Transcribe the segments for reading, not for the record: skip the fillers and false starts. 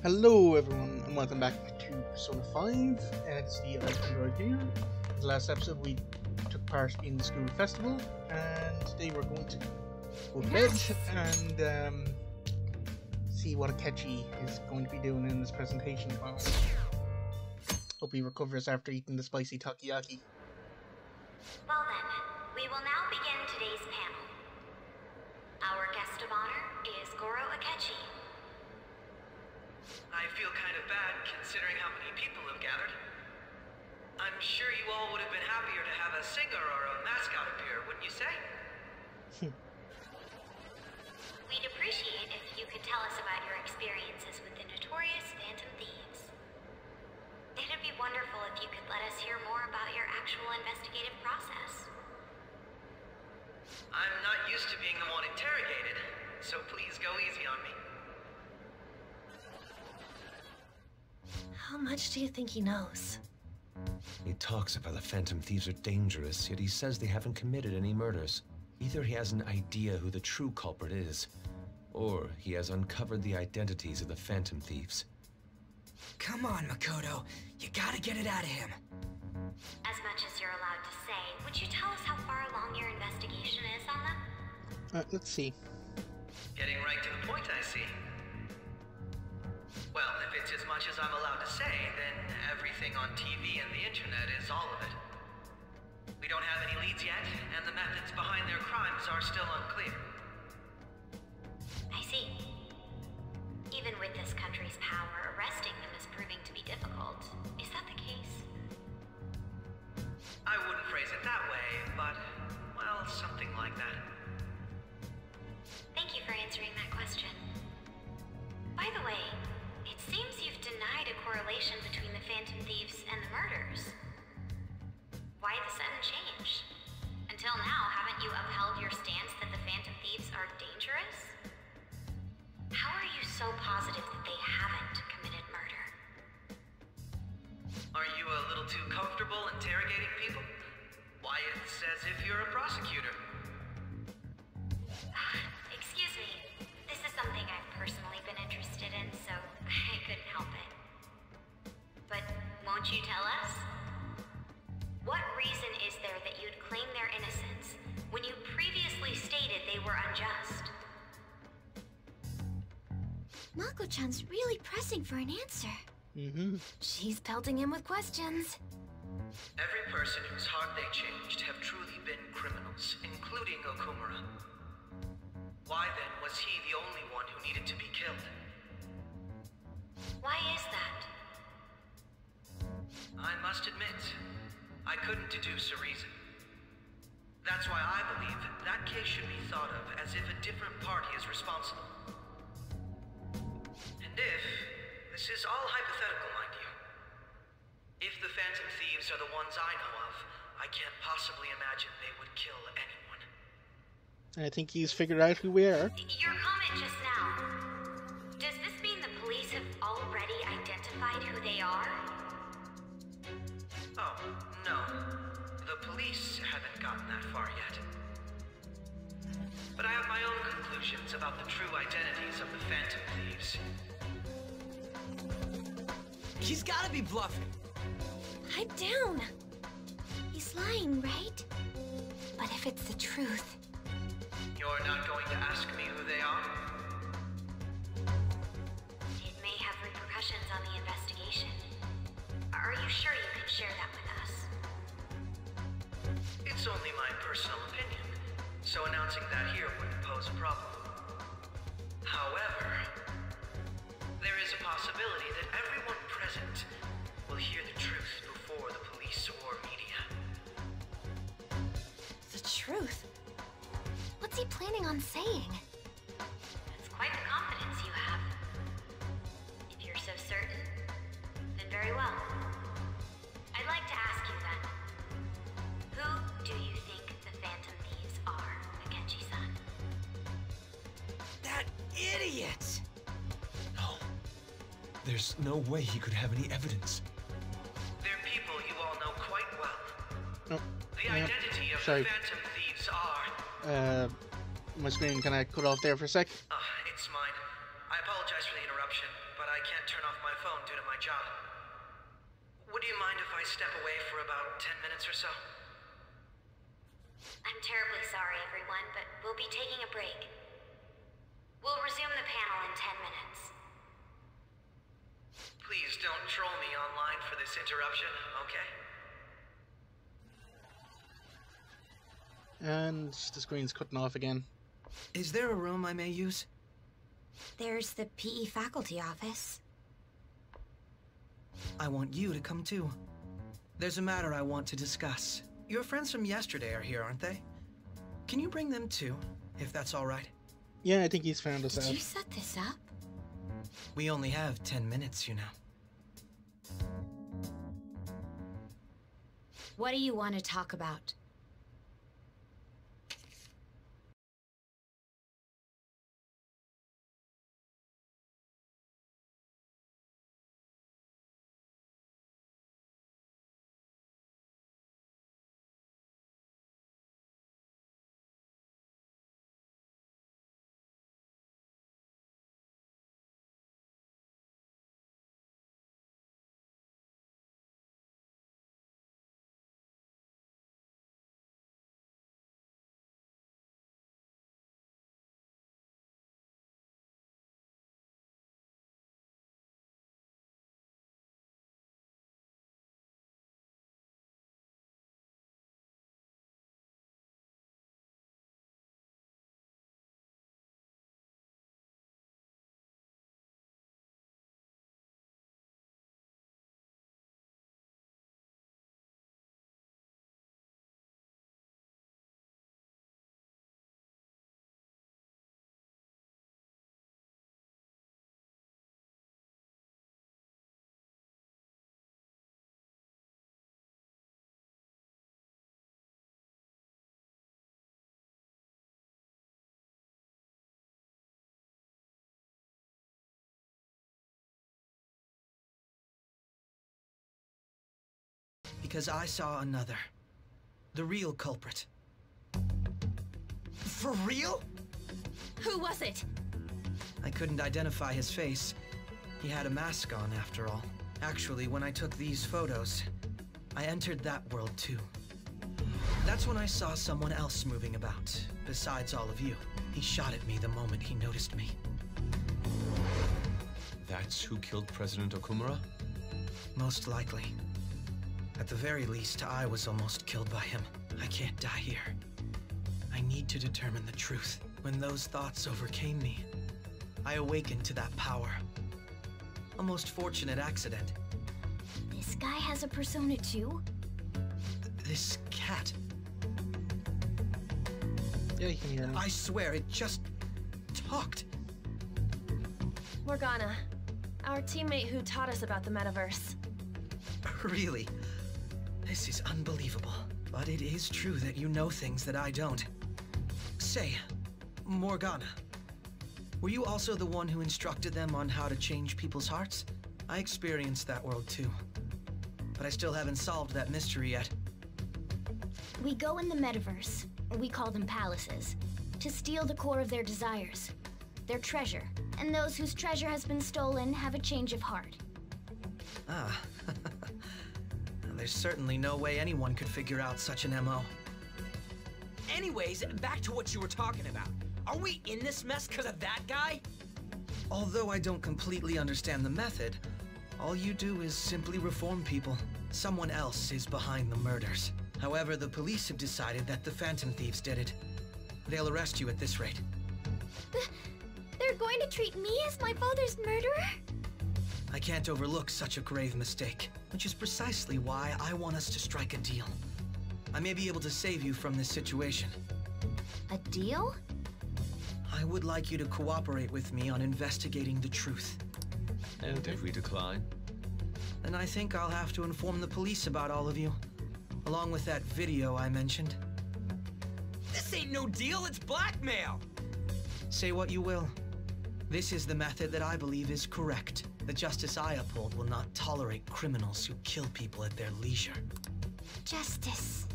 Hello everyone and welcome back to Persona 5. It's the Android here. In the last episode we took part in the school festival and today we're going to go to bed and see what Akechi is going to be doing in this presentation tomorrow. Hope he recovers after eating the spicy takoyaki. Well then, we will now begin today's panel. Our guest of honor is didAketchi. I feel kind of bad considering how many people have gathered. I'm sure you all would have been happier to have a singer or a mascot appear, wouldn't you say? We'd appreciate if you could tell us about your experiences with the notorious Phantom Thieves. It'd be wonderful if you could let us hear more about your actual investigative process. I'm not used to being the one interrogated, so please go easy on me. How much do you think he knows? He talks about the Phantom Thieves are dangerous, yet he says they haven't committed any murders. Either he has an idea who the true culprit is, or he has uncovered the identities of the Phantom Thieves. Come on, Makoto. You gotta get it out of him. As much as you're allowed to say, would you tell us how far along your investigation is on them? Let's see. Getting right to the point, I see. Well, if it's as much as I'm allowed to say, then everything on TV and the internet is all of it. We don't have any leads yet, and the methods behind their crimes are still unclear. I see. Even with this country's power, arresting them is proving to be difficult. Is that the case? I wouldn't phrase it that way, but, well, something like that. Thank you for answering that question. By the way, it seems you've denied a correlation between the Phantom Thieves and the murders. Why the sudden change? Until now, haven't you upheld your stance that the Phantom Thieves are dangerous? How are you so positive that they haven't committed murder? Are you a little too comfortable interrogating people? Why, it's as if you're a prosecutor. Excuse me. This is something I've personally been interested in, so I couldn't help it. But won't you tell us? What reason is there that you'd claim their innocence when you previously stated they were unjust? Mako-chan's really pressing for an answer. She's pelting him with questions. Every person whose heart they changed have truly been criminals, including Okumura. Why then was he the only one who needed to be killed? Why is that? I must admit, I couldn't deduce a reason. That's why I believe that case should be thought of as if a different party is responsible. And if, this is all hypothetical, mind you, if the Phantom Thieves are the ones I know of, I can't possibly imagine they would kill anyone. I think he's figured out who we are. Your comment just now, does this mean the police have already identified who they are? Oh, no. The police haven't gotten that far yet. But I have my own conclusions about the true identities of the Phantom Thieves. He's gotta be bluffing. Pipe down. He's lying, right? But if it's the truth... You're not going to ask me who they are? It may have repercussions on the investigation. Are you sure you can share that with us? It's only my personal opinion, so announcing that here wouldn't pose a problem. However, there is a possibility that everyone present will hear the truth before the police or media. The truth? What's he planning on saying? That's quite the confidence you have. If you're so certain, then very well. I'd like to ask you then, who do you think the Phantom Thieves are, Akechi-san? That idiot! No. There's no way he could have any evidence. They're people you all know quite well. Oh, The identity of sorry. the Phantom Thieves are... My screen kind of cut off there for a sec. It's mine. I apologize for the interruption. but I can't turn off my phone due to my job. Would you mind if I step away for about 10 minutes or so? I'm terribly sorry, everyone, but we'll be taking a break. We'll resume the panel in 10 minutes. Please don't troll me online for this interruption, okay? And the screen's cutting off again. Is there a room I may use? There's the PE faculty office. I want you to come too. There's a matter I want to discuss. Your friends from yesterday are here, aren't they? Can you bring them too, if that's all right? Yeah, I think he's found us Did out. you set this up? We only have 10 minutes, you know. What do you want to talk about? Because I saw another. The real culprit. For real? Who was it? I couldn't identify his face. He had a mask on, after all. Actually, when I took these photos, I entered that world too. That's when I saw someone else moving about, besides all of you. He shot at me the moment he noticed me. That's who killed President Okumura? Most likely. At the very least, I was almost killed by him. I can't die here. I need to determine the truth. When those thoughts overcame me, I awakened to that power. A most fortunate accident. This guy has a persona too? This cat. Yeah, you can hear him. I swear, it just talked. Morgana, our teammate who taught us about the metaverse. Really? This is unbelievable. But it is true that you know things that I don't. Say, Morgana, were you also the one who instructed them on how to change people's hearts? I experienced that world too. But I still haven't solved that mystery yet. We go in the metaverse, we call them palaces, to steal the core of their desires, their treasure. And those whose treasure has been stolen have a change of heart. Ah. There's certainly no way anyone could figure out such an MO. Anyways, back to what you were talking about. Are we in this mess because of that guy? Although I don't completely understand the method, all you do is simply reform people. Someone else is behind the murders. However, the police have decided that the Phantom Thieves did it. They'll arrest you at this rate. They're going to treat me as my father's murderer? I can't overlook such a grave mistake, which is precisely why I want us to strike a deal. I may be able to save you from this situation. A deal? I would like you to cooperate with me on investigating the truth. And if we decline? Then I think I'll have to inform the police about all of you, along with that video I mentioned. This ain't no deal, it's blackmail! Say what you will. This is the method that I believe is correct. The justice I uphold will not tolerate criminals who kill people at their leisure. Justice.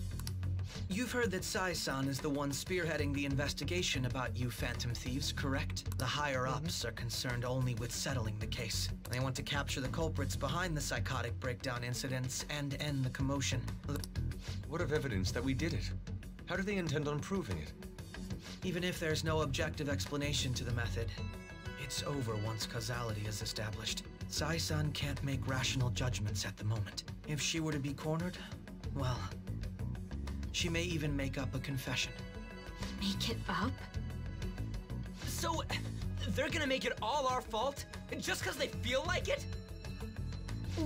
You've heard that Sai-san is the one spearheading the investigation about you Phantom Thieves, correct? The higher-ups are concerned only with settling the case. They want to capture the culprits behind the psychotic breakdown incidents and end the commotion. What of evidence that we did it? How do they intend on proving it? Even if there's no objective explanation to the method, it's over once causality is established. Sai-san can't make rational judgments at the moment. If she were to be cornered, well, she may even make up a confession. Make it up? So, they're gonna make it all our fault? Just because they feel like it?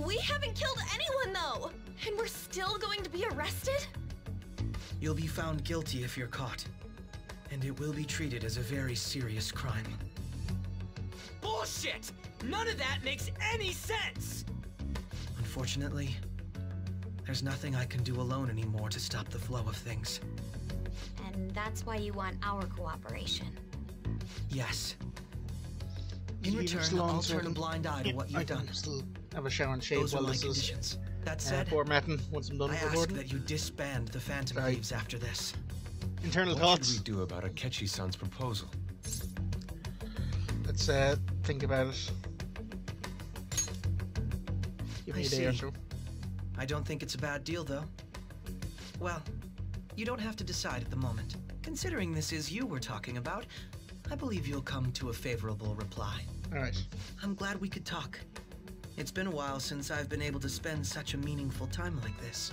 We haven't killed anyone, though! And we're still going to be arrested? You'll be found guilty if you're caught, and it will be treated as a very serious crime. Bullshit! None of that makes any sense! Unfortunately, there's nothing I can do alone anymore to stop the flow of things. And that's why you want our cooperation. Yes. In return, I'll turn a blind eye to what you've done. Still have a shower and shave Those are while my this is conditions. That said, formatting once I'm done I with ask recording. that you disband the Phantom Sorry. Thieves after this. Internal What thoughts. should we do about Akechi-san's proposal? Let's think about it. Give me I a day or see. so. I don't think it's a bad deal, though. Well, you don't have to decide at the moment. Considering this is you we're talking about, I believe you'll come to a favorable reply. Alright. I'm glad we could talk. It's been a while since I've been able to spend such a meaningful time like this.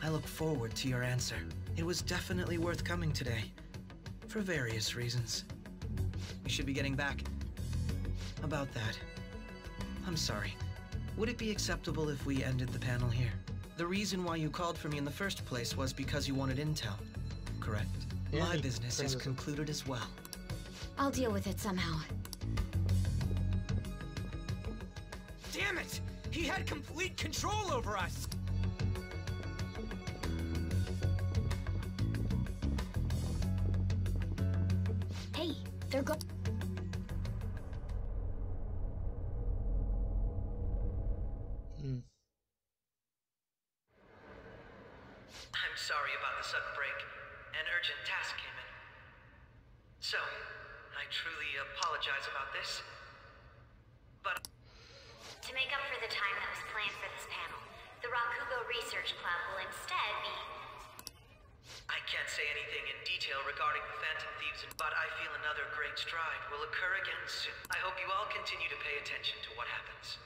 I look forward to your answer. It was definitely worth coming today, for various reasons. We should be getting back. About that, I'm sorry. Would it be acceptable if we ended the panel here? The reason why you called for me in the first place was because you wanted intel, correct? Yeah, My business is correct. concluded as well. I'll deal with it somehow. Damn it! He had complete control over us! Hey, they're go- I'm sorry about the sudden break. An urgent task came in. So, I truly apologize about this. But To make up for the time that was planned for this panel, the Rakugo Research Club will instead be... I can't say anything in detail regarding the Phantom Thieves, but I feel another great stride will occur again soon. I hope you all continue to pay attention to what happens.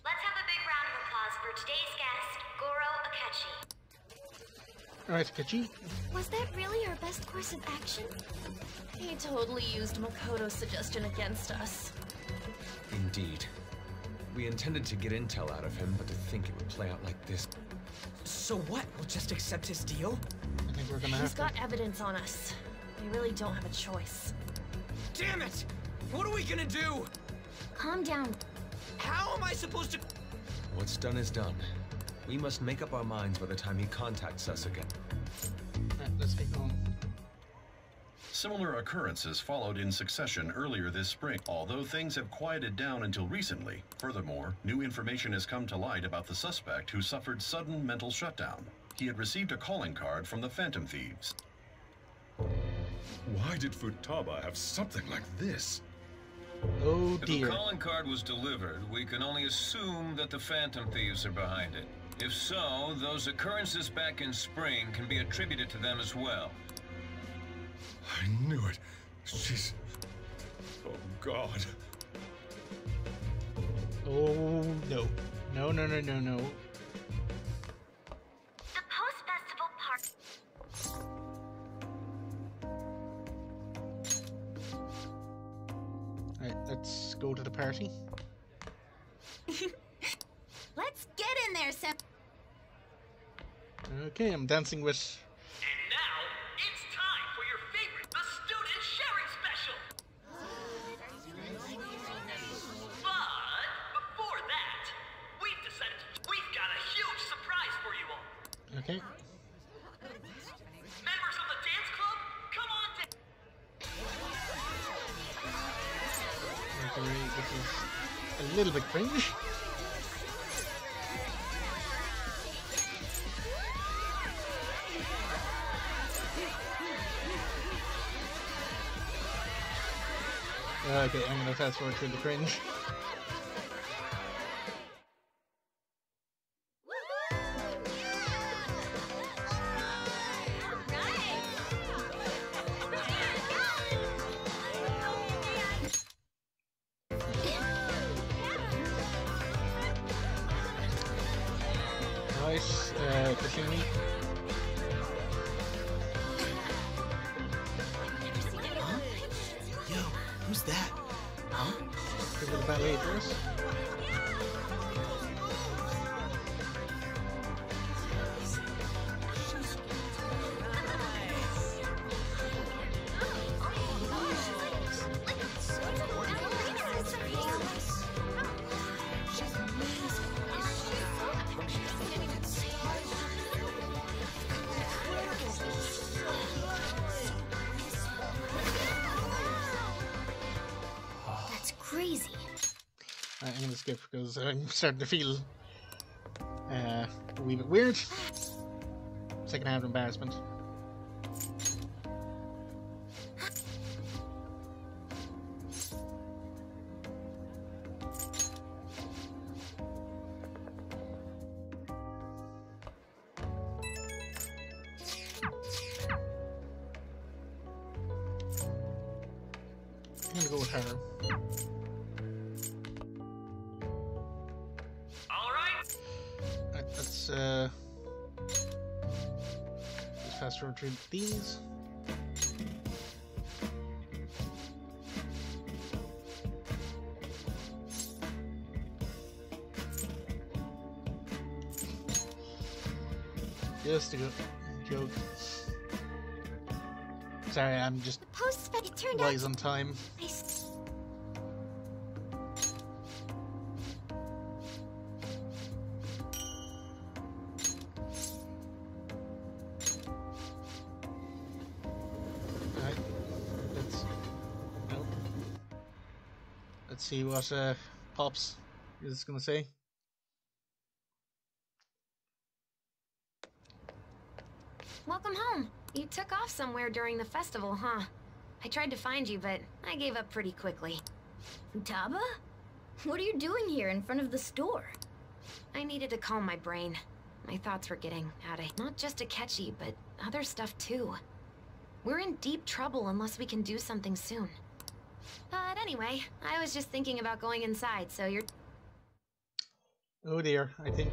Let's have a big round of applause for today's guest, Goro Akechi. Alright, Akechi. Was that really our best course of action? He totally used Makoto's suggestion against us. Indeed. We intended to get intel out of him, but to think it would play out like this. So what? We'll just accept his deal? I think we're gonna He's have got evidence on us. We really don't have a choice. Damn it! What are we gonna do? Calm down. How am I supposed to... What's done is done. We must make up our minds by the time he contacts us again. Right, let's get going. Similar occurrences followed in succession earlier this spring, although things have quieted down until recently. Furthermore, new information has come to light about the suspect who suffered sudden mental shutdown. He had received a calling card from the Phantom Thieves. Why did Futaba have something like this? Oh If a dear. calling card was delivered, we can only assume that the Phantom Thieves are behind it. If so, those occurrences back in spring can be attributed to them as well. I knew it. She's... Oh, God. Oh no. No, no, no, no, no. The post-festival part... Alright, let's go to the party. Let's get in there, Sam. Okay, I'm dancing with... And now, it's time for your favorite, the Student Sharing Special! But, before that, we've got a huge surprise for you all. Okay. Members of the dance club, come on down! Okay, this is a little bit cringe. Okay, I'm gonna fast forward through the cringe. Nice, Kasumi. Yo, who's that? Huh? Give it a ballet dress. That's crazy. I'm gonna skip because I'm starting to feel a wee bit weird. Second-hand embarrassment. I'm gonna go with her. Let's fast forward through these. Just a joke. Sorry, I'm just The post it turned wise out on time. Alright, no. Let's see what Pops is gonna say. Welcome home. You took off somewhere during the festival, huh? I tried to find you, but I gave up pretty quickly. Futaba? What are you doing here in front of the store? I needed to calm my brain. My thoughts were getting out of not just Akechi, but other stuff too. We're in deep trouble unless we can do something soon. But anyway, I was just thinking about going inside, so you're... Oh dear, I think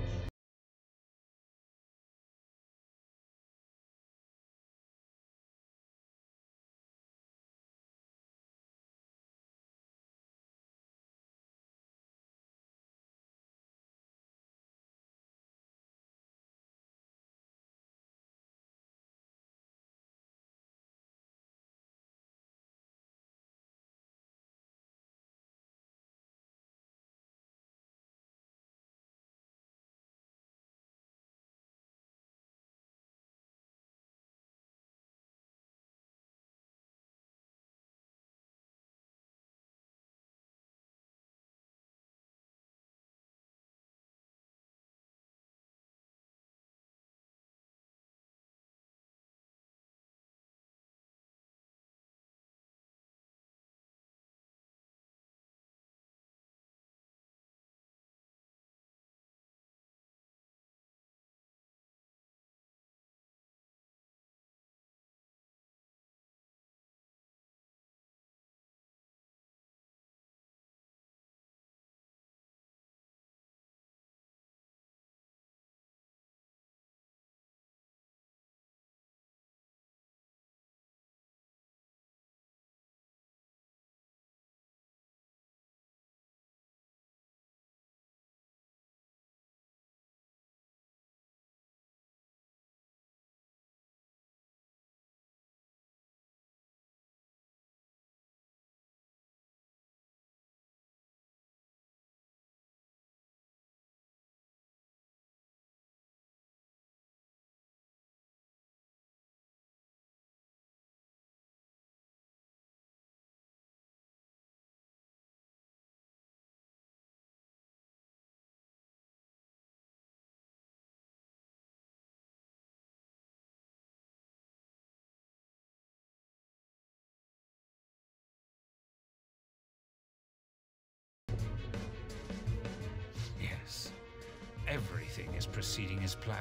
everything is proceeding as planned.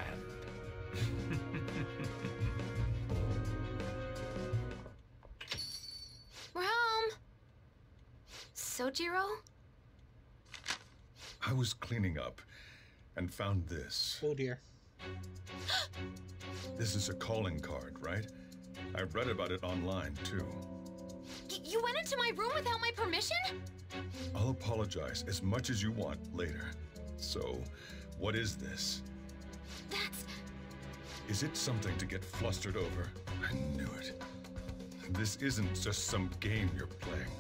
We're home. Sojuro? I was cleaning up and found this. Oh dear. This is a calling card, right? I read about it online, too. You went into my room without my permission? I'll apologize as much as you want later. So, what is this? That's... Is it something to get flustered over? I knew it. This isn't just some game you're playing.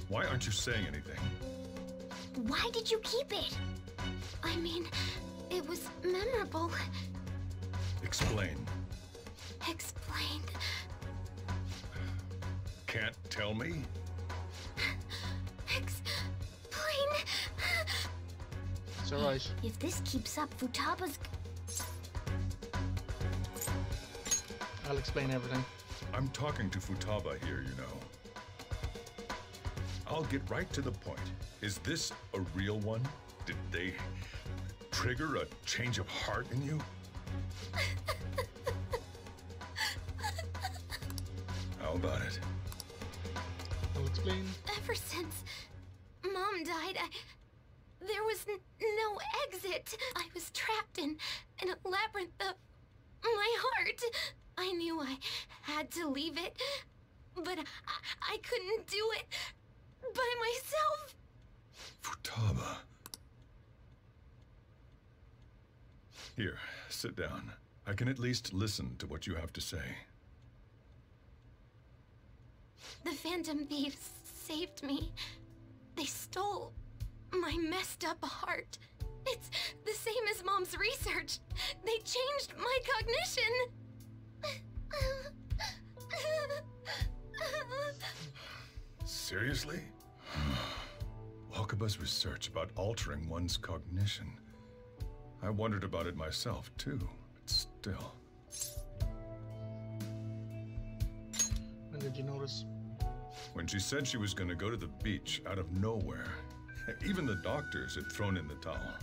Why aren't you saying anything? Why did you keep it? I mean, it was memorable. Explain. Explain. Can't tell me? Explain. It's alright. If this keeps up, Futaba's... I'll explain everything. I'm talking to Futaba here, you know. I'll get right to the point. Is this a real one? Did they trigger a change of heart in you? How about it? I'll explain. Ever since Mom died, there was no exit. I was trapped in a labyrinth of my heart. I knew I had to leave it, but I couldn't do it by myself. Futaba. Here, sit down. I can at least listen to what you have to say. The Phantom Thieves saved me. They stole my messed up heart. It's the same as Mom's research. They changed my cognition. Seriously? Wakaba's research about altering one's cognition. I wondered about it myself, too, but still. When did you notice? When she said she was going to go to the beach out of nowhere. Even the doctors had thrown in the towel.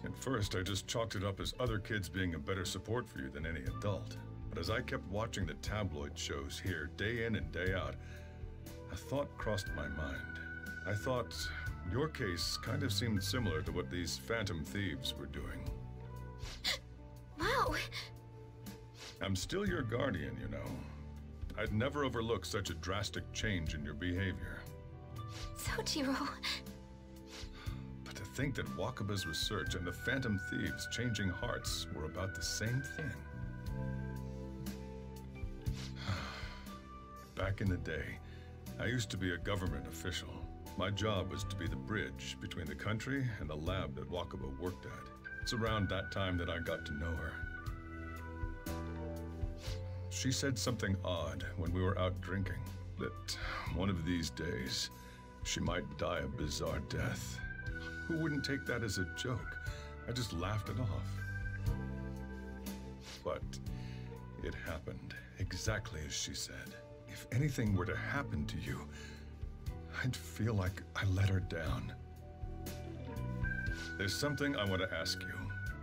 At first, I just chalked it up as other kids being a better support for you than any adult. But as I kept watching the tabloid shows here, day in and day out, a thought crossed my mind. I thought your case kind of seemed similar to what these Phantom Thieves were doing. Wow. I'm still your guardian, you know. I'd never overlook such a drastic change in your behavior. Sojuro. But to think that Wakaba's research and the Phantom Thieves changing hearts were about the same thing. Back in the day, I used to be a government official. My job was to be the bridge between the country and the lab that Wakaba worked at. It's around that time that I got to know her. She said something odd when we were out drinking, that one of these days, she might die a bizarre death. Who wouldn't take that as a joke? I just laughed it off. But it happened exactly as she said. If anything were to happen to you, I'd feel like I let her down. There's something I want to ask you.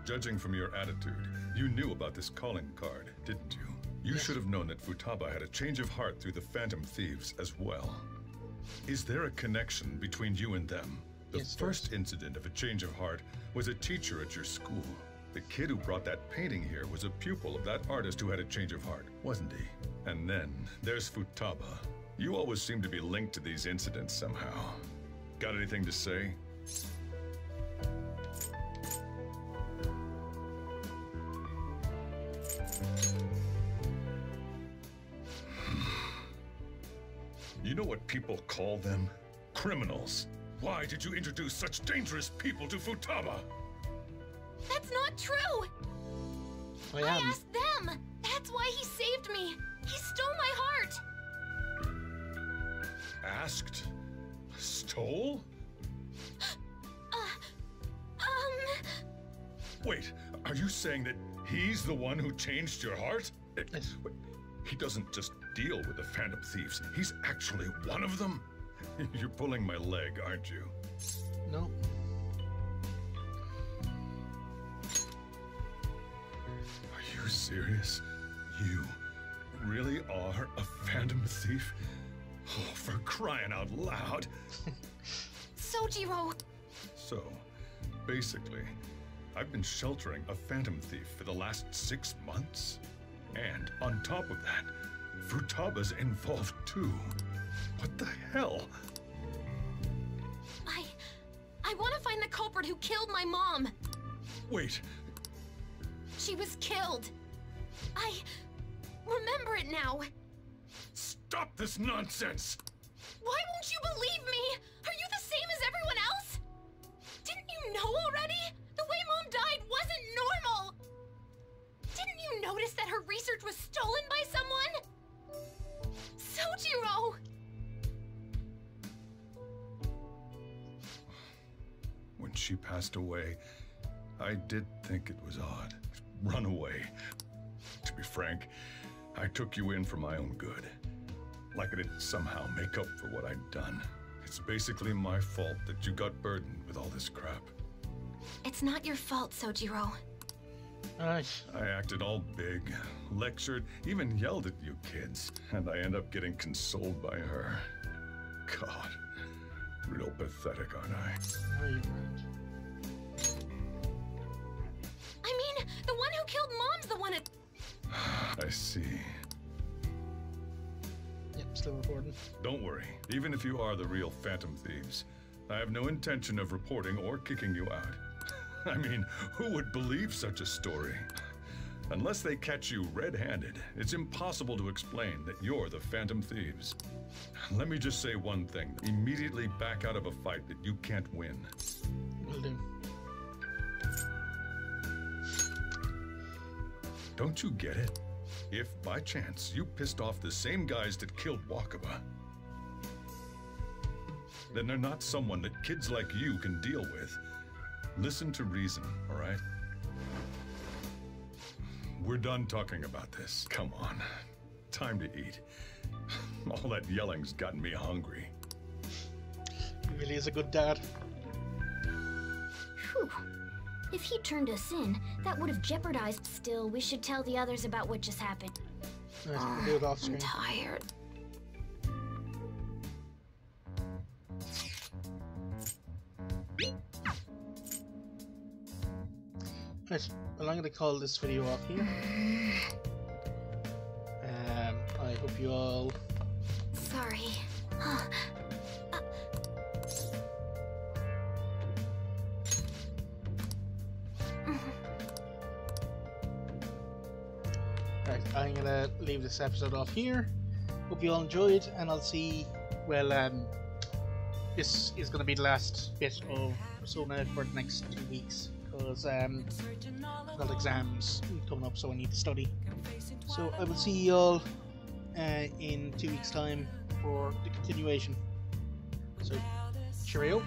Judging from your attitude, you knew about this calling card, didn't you? You should have known that Futaba had a change of heart through the Phantom Thieves as well. Is there a connection between you and them? The first incident of a change of heart was a teacher at your school. The kid who brought that painting here was a pupil of that artist who had a change of heart, wasn't he? And then there's Futaba. You always seem to be linked to these incidents somehow. Got anything to say? You know what people call them? Criminals. Why did you introduce such dangerous people to Futaba? That's not true! I asked them! That's why he saved me! He stole my heart! Asked? Stole? Wait, are you saying that he's the one who changed your heart? He doesn't just deal with the Phantom Thieves. He's actually one of them? You're pulling my leg, aren't you? No. Are you serious? You really are a Phantom Thief? Oh, for crying out loud! Sojuro! So, basically, I've been sheltering a Phantom Thief for the last 6 months. And on top of that, Futaba's involved too. What the hell? I want to find the culprit who killed my mom. Wait. She was killed. I remember it now. Stop this nonsense! Why won't you believe me? Are you the same as everyone else? Didn't you know already? The way Mom died wasn't normal. Didn't you notice that her research was stolen by someone? Sojuro! When she passed away, I did think it was odd. Run away. To be frank, I took you in for my own good. Like I didn't somehow make up for what I'd done. It's basically my fault that you got burdened with all this crap. It's not your fault, Sojuro. Nice. I acted all big, lectured, even yelled at you kids, and I end up getting consoled by her. God, real pathetic, aren't I? No, you're right. I mean, the one who killed Mom's the one at... I see. Yep, still recording. Don't worry. Even if you are the real Phantom Thieves, I have no intention of reporting or kicking you out. I mean, who would believe such a story? Unless they catch you red-handed, it's impossible to explain that you're the Phantom Thieves. Let me just say one thing. Immediately back out of a fight that you can't win. Will do. Don't you get it? If, by chance, you pissed off the same guys that killed Wakaba, then they're not someone that kids like you can deal with. Listen to reason, all right? We're done talking about this. Come on. Time to eat. All that yelling's gotten me hungry. He really is a good dad. Whew. If he turned us in, that would have jeopardized. Still, we should tell the others about what just happened. Nice, we'll do it off screen. I'm tired. Right, well, I'm going to call this video off here. I hope you all... Sorry. Right, I'm going to leave this episode off here. Hope you all enjoyed, and I'll see... Well, this is going to be the last bit of Persona for the next 2 weeks. Because I've got exams coming up, so I need to study. So I will see you all in 2 weeks' time for the continuation. So, cheerio.